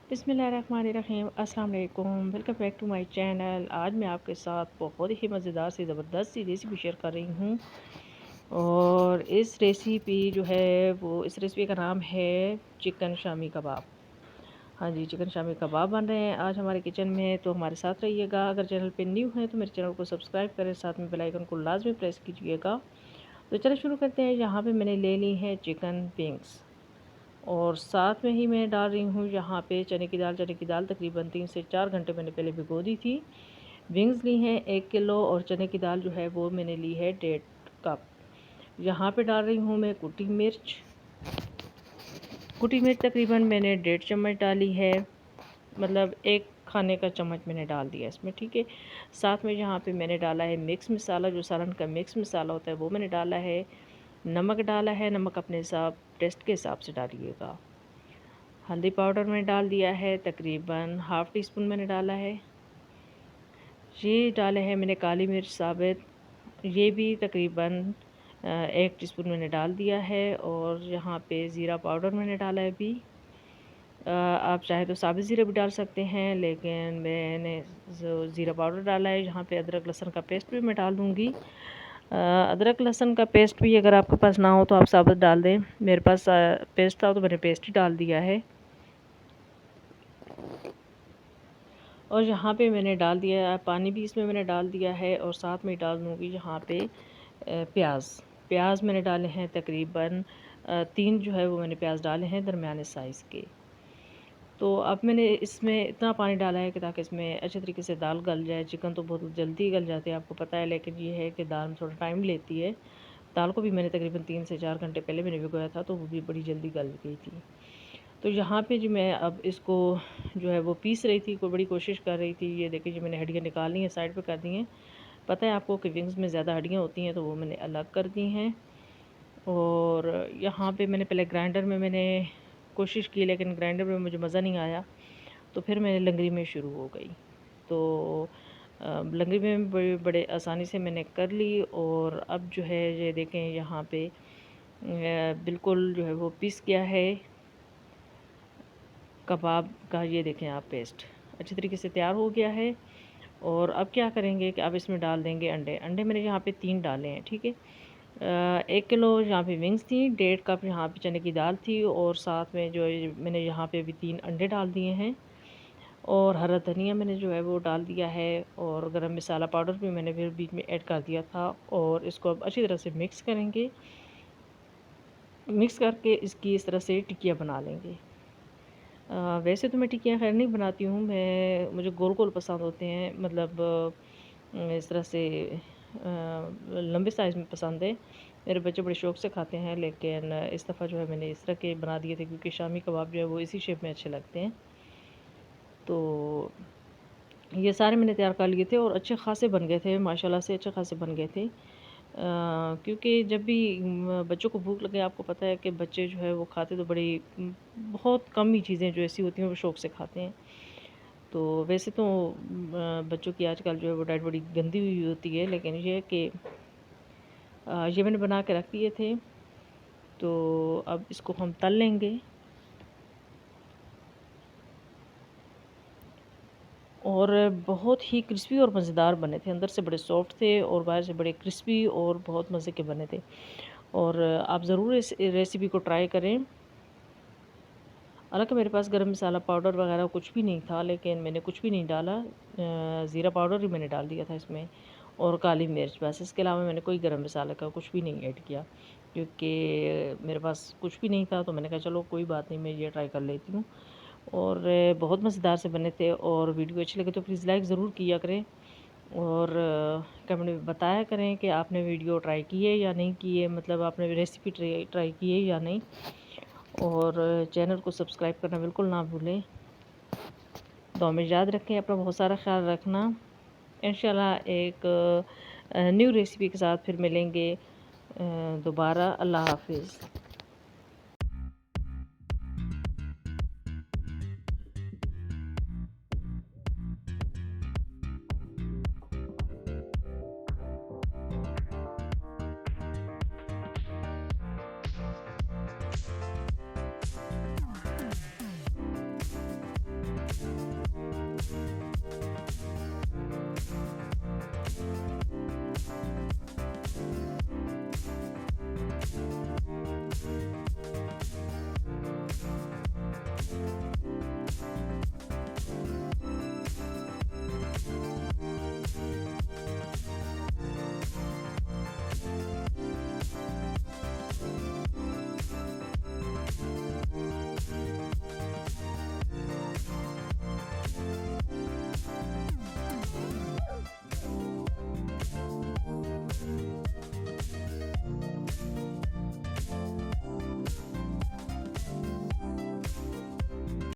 बिस्मिल्लाहिर्रहमानिर्रहीम। अस्सलाम वालेकुम, welcome back to my channel. आज मैं आपके साथ बहुत ही मज़ेदार सी ज़बरदस्त सी रेसिपी शेयर कर रही हूँ। और इस रेसिपी जो है वो इस रेसिपी का नाम है चिकन शामी कबाब। हाँ जी, चिकन शामी कबाब बन रहे हैं आज हमारे किचन में, तो हमारे साथ रहिएगा। अगर चैनल पे न्यू है तो मेरे चैनल को सब्सक्राइब करें, साथ में बेल आइकन को लाजमी प्रेस कीजिएगा। तो चलिए शुरू करते हैं। यहाँ पे मैंने ले ली है चिकन विंग्स, और साथ में ही मैं डाल रही हूँ यहाँ पे चने की दाल। चने की दाल तकरीबन 3 से 4 घंटे मैंने पहले भिगो दी थी। विंग्स ली हैं 1 किलो, और चने की दाल जो है वो मैंने ली है 1.5 कप। यहाँ पे डाल रही हूँ मैं कुटी मिर्च। कुटी मिर्च तकरीबन मैंने 1.5 चम्मच डाली है, मतलब 1 खाने का चम्मच मैंने डाल दिया इसमें, ठीक है। साथ में यहाँ पे मैंने डाला है मिक्स मसाला, जो सालन का मिक्स मसाला होता है वो मैंने डाला है। नमक डाला है, नमक अपने हिसाब टेस्ट के हिसाब से डालिएगा। हल्दी पाउडर मैंने डाल दिया है, तकरीबन हाफ़ टी स्पून मैंने डाला है। ये डाले हैं मैंने काली मिर्च साबित, ये भी तकरीबन 1 टीस्पून मैंने डाल दिया है। और यहाँ पे ज़ीरा पाउडर मैंने डाला है अभी। आप चाहे तो साबित ज़ीरा भी डाल सकते हैं, लेकिन मैंने जो ज़ीरा पाउडर डाला है। यहाँ पे अदरक लहसुन का पेस्ट भी मैं डाल दूँगी। अदरक लहसुन का पेस्ट भी अगर आपके पास ना हो तो आप साबित डाल दें। मेरे पास पेस्ट था तो मैंने पेस्ट ही डाल दिया है। और यहाँ पे मैंने डाल दिया है पानी भी, इसमें मैंने डाल दिया है। और साथ में डाल दूँगी यहाँ पे प्याज मैंने डाले हैं तकरीबन 3 जो है वो मैंने प्याज डाले हैं दरमियाने साइज़ के। तो अब मैंने इसमें इतना पानी डाला है कि ताकि इसमें अच्छे तरीके से दाल गल जाए। चिकन तो बहुत जल्दी गल जाते हैं आपको पता है, लेकिन ये है कि दाल में थोड़ा टाइम लेती है। दाल को भी मैंने तकरीबन 3 से 4 घंटे पहले मैंने भिगोया था, तो वो भी बड़ी जल्दी गल गई थी। तो यहाँ पे जो मैं अब इसको जो है वो पीस रही थी, कोई बड़ी कोशिश कर रही थी। ये देखिए जो मैंने हड्डियाँ निकालनी है साइड पे कर दी हैं। पता है आपको कि विंग्स में ज़्यादा हड्डियाँ होती हैं, तो वो मैंने अलग कर दी हैं। और यहाँ पे मैंने पहले ग्राइंडर में मैंने कोशिश की, लेकिन ग्राइंडर में मुझे मज़ा नहीं आया, तो फिर मैंने लंगड़ी में शुरू हो गई। तो लंगड़ी में बड़े आसानी से मैंने कर ली। और अब जो है ये देखें यहाँ पे बिल्कुल जो है वो पीस गया है कबाब का। ये देखें आप, पेस्ट अच्छी तरीके से तैयार हो गया है। और अब क्या करेंगे कि अब इसमें डाल देंगे अंडे। अंडे मैंने यहाँ पे 3 डाले हैं, ठीक है। 1 किलो यहाँ पे विंग्स थी, 1.5 कप यहाँ पे चने की दाल थी, और साथ में जो मैंने यहाँ पे भी 3 अंडे डाल दिए हैं। और हरा धनिया मैंने जो है वो डाल दिया है। और गरम मसाला पाउडर भी मैंने फिर बीच में ऐड कर दिया था। और इसको अब अच्छी तरह से मिक्स करेंगे। मिक्स करके इसकी इस तरह से टिकिया बना लेंगे। वैसे तो मैं टिकियाँ खैर नहीं बनाती हूँ, मुझे गोल गोल पसंद होते हैं, मतलब इस तरह से लंबे साइज़ में पसंद है। मेरे बच्चे बड़े शौक़ से खाते हैं, लेकिन इस दफ़ा जो है मैंने इस तरह के बना दिए थे, क्योंकि शामी कबाब जो है वो इसी शेप में अच्छे लगते हैं। तो ये सारे मैंने तैयार कर लिए थे और अच्छे ख़ासे बन गए थे, माशाल्लाह से अच्छे ख़ासे बन गए थे। क्योंकि जब भी बच्चों को भूख लगे, आपको पता है कि बच्चे जो है वो खाते तो बड़ी बहुत कम ही चीज़ें जो ऐसी होती हैं वो शौक़ से खाते हैं। तो वैसे तो बच्चों की आजकल जो है वो डाइट बड़ी गंदी हुई होती है, लेकिन ये है कि ये मैंने बना के रख दिए थे। तो अब इसको हम तल लेंगे। और बहुत ही क्रिस्पी और मज़ेदार बने थे, अंदर से बड़े सॉफ्ट थे और बाहर से बड़े क्रिस्पी और बहुत मज़े के बने थे। और आप ज़रूर इस रेसिपी को ट्राई करें। हालाँकि मेरे पास गरम मसाला पाउडर वगैरह कुछ भी नहीं था, लेकिन मैंने कुछ भी नहीं डाला। ज़ीरा पाउडर ही मैंने डाल दिया था इसमें, और काली मिर्च, बस। इसके अलावा मैंने कोई गरम मसाले का कुछ भी नहीं ऐड किया, क्योंकि मेरे पास कुछ भी नहीं था। तो मैंने कहा चलो कोई बात नहीं, मैं ये ट्राई कर लेती हूँ। और बहुत मज़ेदार से बने थे। और वीडियो अच्छी लगे तो प्लीज़ लाइक ज़रूर किया करें, और कमेंट में बताया करें कि आपने वीडियो ट्राई की है या नहीं की है, मतलब आपने रेसिपी ट्राई की है या नहीं। और चैनल को सब्सक्राइब करना बिल्कुल ना भूलें। दुआ में याद रखें, अपना बहुत सारा ख्याल रखना। इंशाल्लाह एक न्यू रेसिपी के साथ फिर मिलेंगे दोबारा। अल्लाह हाफ़िज़।